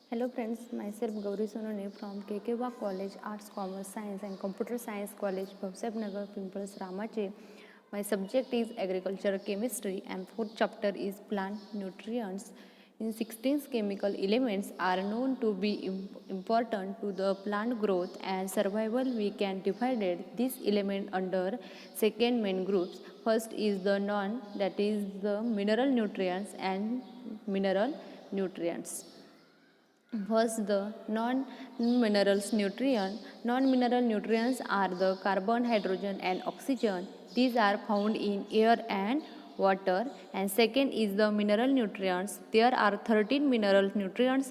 Hello friends, myself Gauri Sonone from KKWA College, Arts, Commerce, Science and Computer Science College, Bhavsab Nagar, Pimples, Ramache. My subject is Agriculture Chemistry and fourth chapter is Plant Nutrients. In 16 chemical elements are known to be important to the plant growth and survival. We can divide this element under second main groups. First is the non, that is the mineral nutrients and mineral nutrients. First, the non-minerals nutrient. Non-mineral nutrients are the carbon, hydrogen, and oxygen. These are found in air and water. And second is the mineral nutrients. There are 13 mineral nutrients.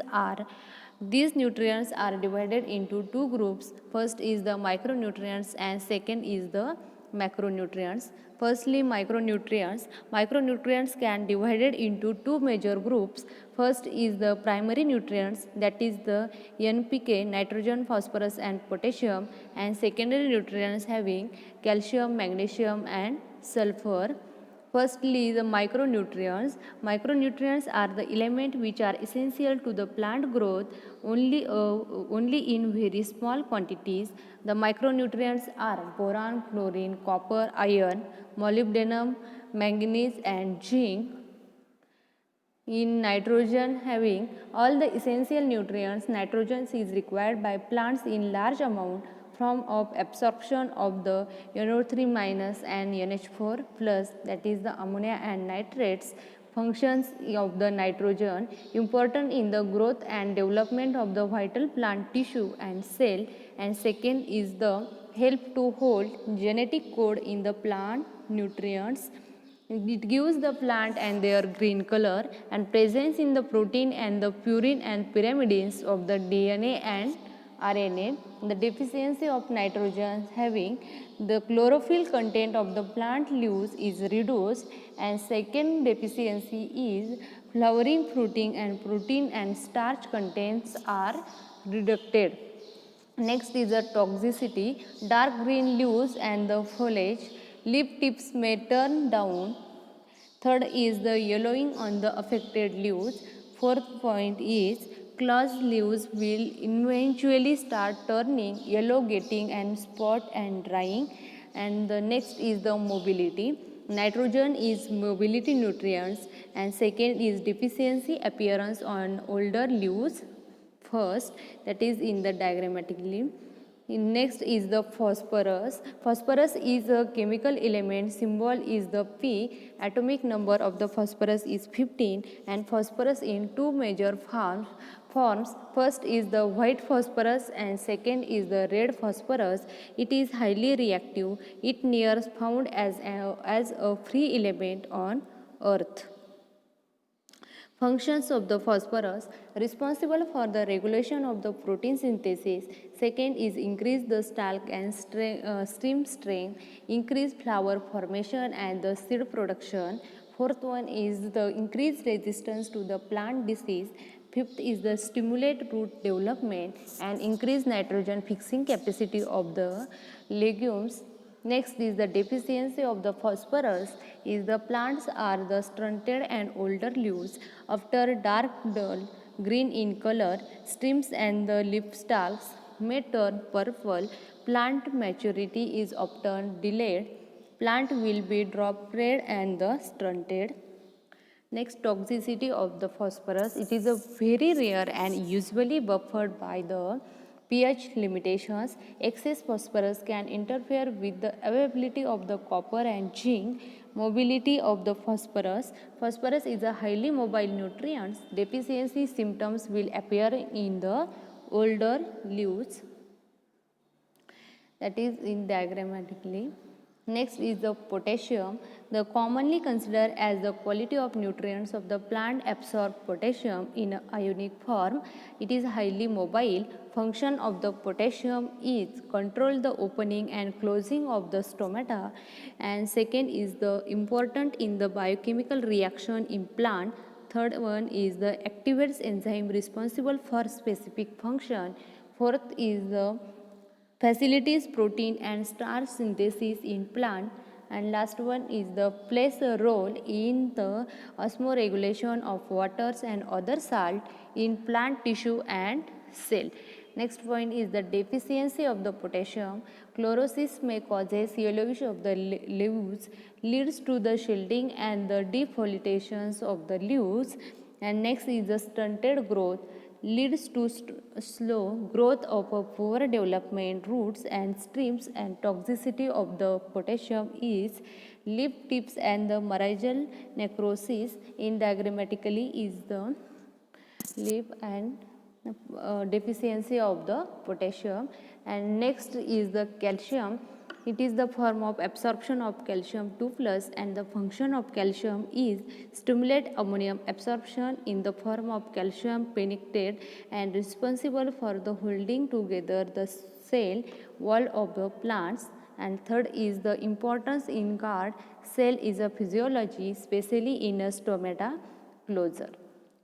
These nutrients are divided into two groups. First is the micronutrients and second is the macronutrients. Firstly, micronutrients. Micronutrients can divided into two major groups. First is the primary nutrients, that is the NPK, nitrogen, phosphorus and potassium, and secondary nutrients having calcium, magnesium and sulfur. Firstly, the micronutrients. Micronutrients are the elements which are essential to the plant growth only in very small quantities. The micronutrients are boron, chlorine, copper, iron, molybdenum, manganese and zinc. In nitrogen having all the essential nutrients, nitrogen is required by plants in large amount from of absorption of the NO3 minus and NH4 plus, that is the ammonia and nitrates. Functions of the nitrogen important in the growth and development of the vital plant tissue and cell, and second is the help to hold genetic code in the plant nutrients. It gives the plant and their green color and presence in the protein and the purine and pyrimidines of the DNA and RNA. The deficiency of nitrogen having the chlorophyll content of the plant leaves is reduced, and second deficiency is flowering, fruiting and protein and starch contents are reduced. Next is the toxicity. Dark green leaves and the foliage. Leaf tips may turn down. Third is the yellowing on the affected leaves. Fourth point is closed leaves will eventually start turning yellow, getting and spot and drying. And the next is the mobility. Nitrogen is mobility nutrients, and second is deficiency appearance on older leaves. First, that is in the diagrammatically. Next is the phosphorus. Phosphorus is a chemical element. Symbol is the P. Atomic number of the phosphorus is 15, and phosphorus in two major forms. First is the white phosphorus and second is the red phosphorus. It is highly reactive. It near found as a free element on earth. Functions of the phosphorus responsible for the regulation of the protein synthesis. Second is increase the stalk and stem strength, increase flower formation and the seed production. Fourth one is the increased resistance to the plant disease. Fifth is the stimulate root development and increase nitrogen fixing capacity of the legumes. Next is the deficiency of the phosphorus is the plants are the stunted and older leaves after dark dull green in color. Stems and the leaf stalks may turn purple. Plant maturity is often delayed. Plant will be drop red and the stunted. Next, toxicity of the phosphorus. It is a very rare and usually buffered by the pH limitations. Excess phosphorus can interfere with the availability of the copper and zinc. Mobility of the phosphorus. Phosphorus is a highly mobile nutrient. Deficiency symptoms will appear in the older leaves. That is in diagrammatically. Next is the potassium. The commonly considered as the quality of nutrients of the plant absorb potassium in a ionic form. It is highly mobile. Function of the potassium is control the opening and closing of the stomata, and second is the important in the biochemical reaction in plant. Third one is the activates enzyme responsible for specific function. Fourth is the facilities protein and starch synthesis in plant. and last one is the plays a role in the osmoregulation of waters and other salt in plant tissue and cell. Next point is the deficiency of the potassium. Chlorosis may causes yellowish of the leaves, leads to the shielding and the defoliations of the leaves. And next is the stunted growth, leads to slow growth of a poor development roots and streams, and toxicity of the potassium is leaf tips and the mycorrhizal necrosis. In diagrammatically is the leaf and deficiency of the potassium. And next is the calcium. It is the form of absorption of calcium 2 plus, and the function of calcium is stimulate ammonium absorption in the form of calcium pentictate and responsible for the holding together the cell wall of the plants. And third is the importance in guard cell is a physiology, especially in a stomata closure,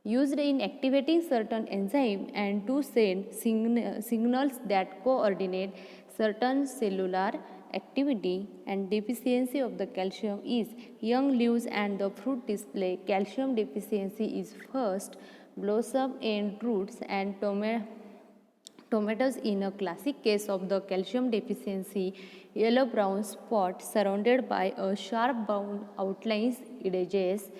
used in activating certain enzymes and to send signals that coordinate certain cellular activity. And deficiency of the calcium is young leaves and the fruit display calcium deficiency is first blossom and roots and tomatoes. In a classic case of the calcium deficiency, yellow brown spot surrounded by a sharp brown outlines edges,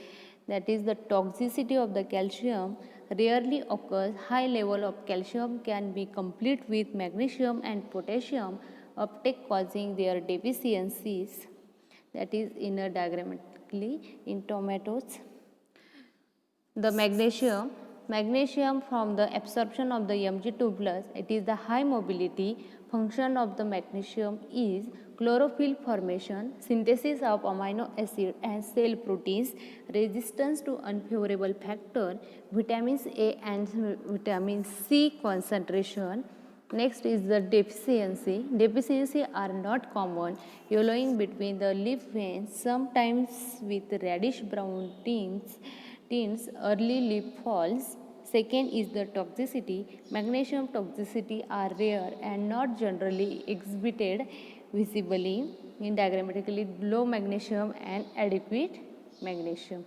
that is the toxicity of the calcium rarely occurs. High level of calcium can be complete with magnesium and potassium uptake causing their deficiencies, that is in a diagrammatically in tomatoes. The magnesium from the absorption of the Mg2 plus, it is the high mobility. Function of the magnesium is chlorophyll formation, synthesis of amino acid and cell proteins, resistance to unfavorable factor, vitamins A and vitamin C concentration. Next is the deficiency. Deficiency are not common, yellowing between the leaf veins, sometimes with reddish brown tints, early leaf falls. Second is the toxicity. Magnesium toxicity are rare and not generally exhibited visibly. In diagrammatically, low magnesium and adequate magnesium.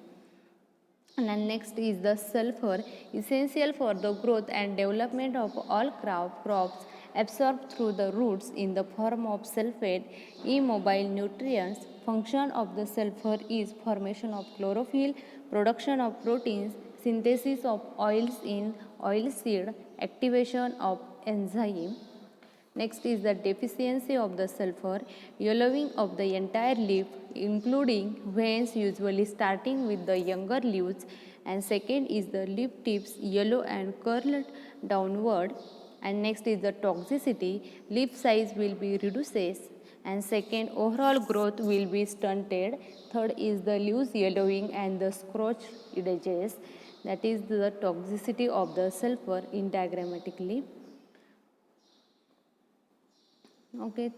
And then next is the sulfur, essential for the growth and development of all crops, absorbed through the roots in the form of sulfate, immobile nutrients. Function of the sulfur is formation of chlorophyll, production of proteins, synthesis of oils in oilseed, activation of enzyme. Next is the deficiency of the sulfur, yellowing of the entire leaf, including veins, usually starting with the younger leaves. And second is the leaf tips yellow and curled downward. And next is the toxicity, leaf size will be reduces. And second, overall growth will be stunted. Third is the leaves yellowing and the scorched edges. That is the toxicity of the sulfur in diagrammatically. Okay.